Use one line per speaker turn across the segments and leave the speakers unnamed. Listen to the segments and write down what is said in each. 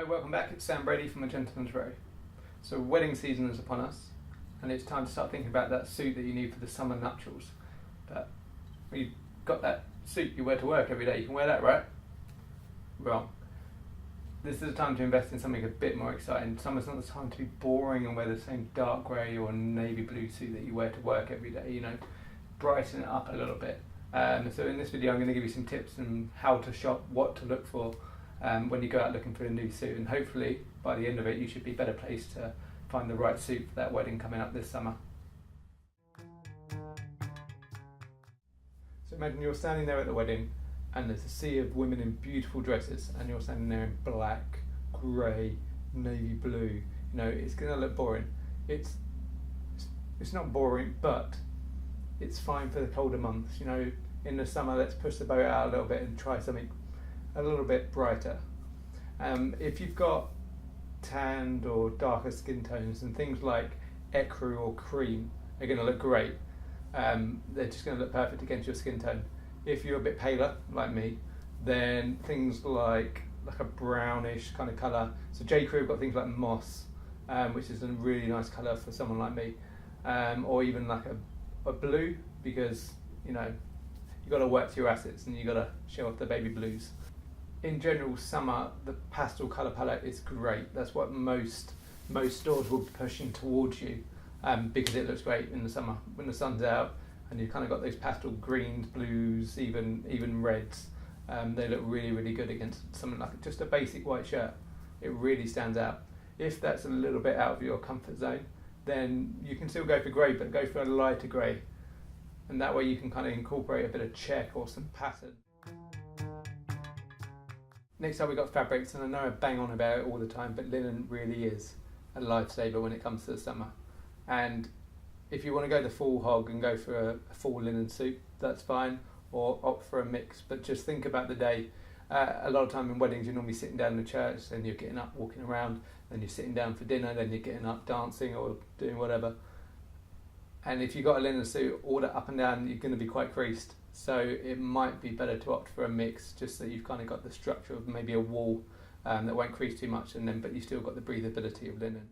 Hello, welcome back. It's Brady from A Gentleman's Row. So wedding season is upon us, and it's time to start thinking about that suit that you need for the summer nuptials. But you've got that suit you wear to work every day. You can wear that, right? Wrong. This is a time to invest in something a bit more exciting. Summer's not the time to be boring and wear the same dark grey or navy blue suit that you wear to work every day. You know, brighten it up a little bit. So in this video, I'm going to give you some tips on how to shop, what to look for when you go out looking for a new suit, and hopefully by the end of it you should be better placed to find the right suit for that wedding coming up this summer. So imagine you're standing there at the wedding and there's a sea of women in beautiful dresses and you're standing there in black, grey, navy blue. You know, it's going to look boring. It's not boring, but it's fine for the colder months. You know, in the summer let's push the boat out a little bit and try something a little bit brighter. If you've got tanned or darker skin tones, and things like ecru or cream are going to look great. They're just going to look perfect against your skin tone. If you're a bit paler like me, then things like a brownish kind of colour. So J. Crew have got things like moss, which is a really nice colour for someone like me, or even like a blue, because you know you've got to work to your assets and you've got to show off the baby blues. In general, summer, the pastel colour palette is great. That's what most stores will be pushing towards you, because it looks great in the summer when the sun's out and you've kind of got those pastel greens, blues, even reds. They look really, really good against something like just a basic white shirt. It really stands out. If that's a little bit out of your comfort zone, then you can still go for grey, but go for a lighter grey. And that way you can kind of incorporate a bit of check or some pattern. Next up, we've got fabrics, and I know I bang on about it all the time, but linen really is a lifesaver when it comes to the summer. And if you want to go the full hog and go for a full linen suit, that's fine, or opt for a mix. But just think about the day. A lot of time in weddings, you're normally sitting down in the church, then you're getting up, walking around, then you're sitting down for dinner, then you're getting up, dancing or doing whatever. And if you've got a linen suit, all that up and down, you're going to be quite creased. So it might be better to opt for a mix, just so you've kind of got the structure of maybe a wool that won't crease too much, but you've still got the breathability of linen.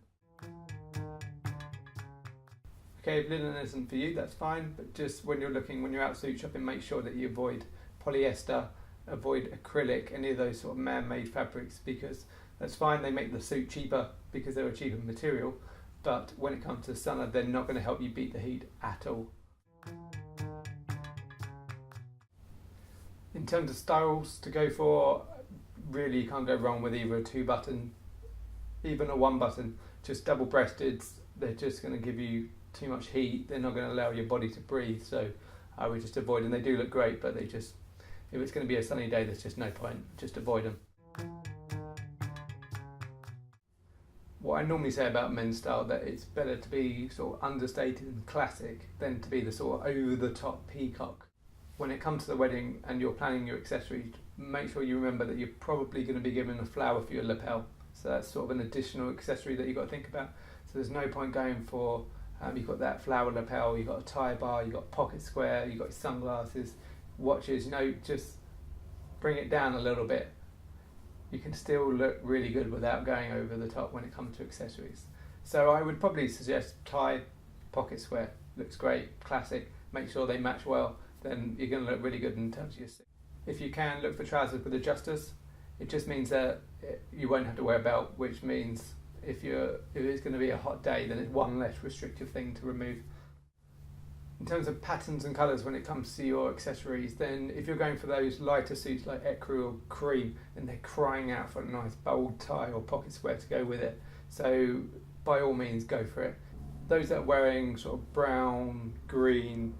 Okay, if linen isn't for you, that's fine, but just when you're out suit shopping, make sure that you avoid polyester, avoid acrylic, any of those sort of man-made fabrics, because that's fine, they make the suit cheaper because they're a cheaper material, but when it comes to summer, they're not going to help you beat the heat at all. In terms of styles to go for, really you can't go wrong with either a 2-button, even a 1-button, just double-breasted. They're just going to give you too much heat. They're not going to allow your body to breathe, so I would just avoid them. They do look great, but if it's going to be a sunny day, there's just no point. Just avoid them. What I normally say about men's style, that it's better to be sort of understated and classic than to be the sort of over-the-top peacock. When it comes to the wedding and you're planning your accessories, make sure you remember that you're probably going to be given a flower for your lapel. So that's sort of an additional accessory that you've got to think about. So there's no point going for, you've got that flower lapel, you've got a tie bar, you've got pocket square, you've got sunglasses, watches, just bring it down a little bit. You can still look really good without going over the top when it comes to accessories. So I would probably suggest tie, pocket square, looks great, classic, make sure they match well, then you're going to look really good in terms of your suit. If you can, look for trousers with adjusters. It just means that you won't have to wear a belt, which means if it's going to be a hot day, then it's one less restrictive thing to remove. In terms of patterns and colours when it comes to your accessories, then if you're going for those lighter suits like ecru or cream, then they're crying out for a nice bold tie or pocket square to go with it. So by all means, go for it. Those that are wearing sort of brown, green,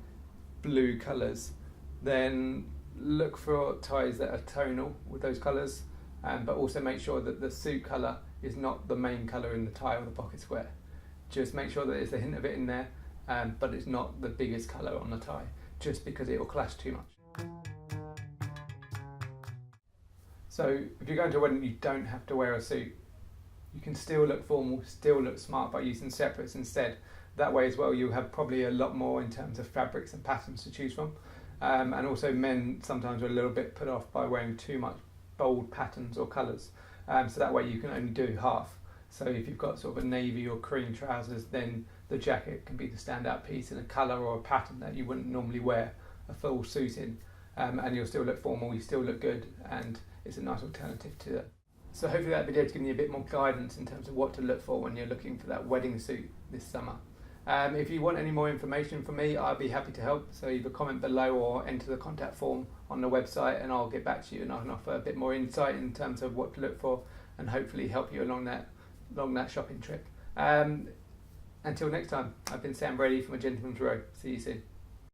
blue colours, then look for ties that are tonal with those colours, but also make sure that the suit colour is not the main colour in the tie or the pocket square. Just make sure that there's a hint of it in there, but it's not the biggest colour on the tie, just because it will clash too much. So if you're going to a wedding, you don't have to wear a suit. You can still look formal, still look smart by using separates instead. That way as well, you'll have probably a lot more in terms of fabrics and patterns to choose from. And also men sometimes are a little bit put off by wearing too much bold patterns or colours. so that way you can only do half. So if you've got sort of a navy or cream trousers, then the jacket can be the standout piece in a colour or a pattern that you wouldn't normally wear a full suit in, and you'll still look formal, you still look good, and it's a nice alternative to that. So hopefully that video has given you a bit more guidance in terms of what to look for when you're looking for that wedding suit this summer. If you want any more information from me, I'll be happy to help. So either comment below or enter the contact form on the website, and I'll get back to you and I can offer a bit more insight in terms of what to look for and hopefully help you along that shopping trip. Until next time, I've been Sam Brady from A Gentleman's Row. See you soon.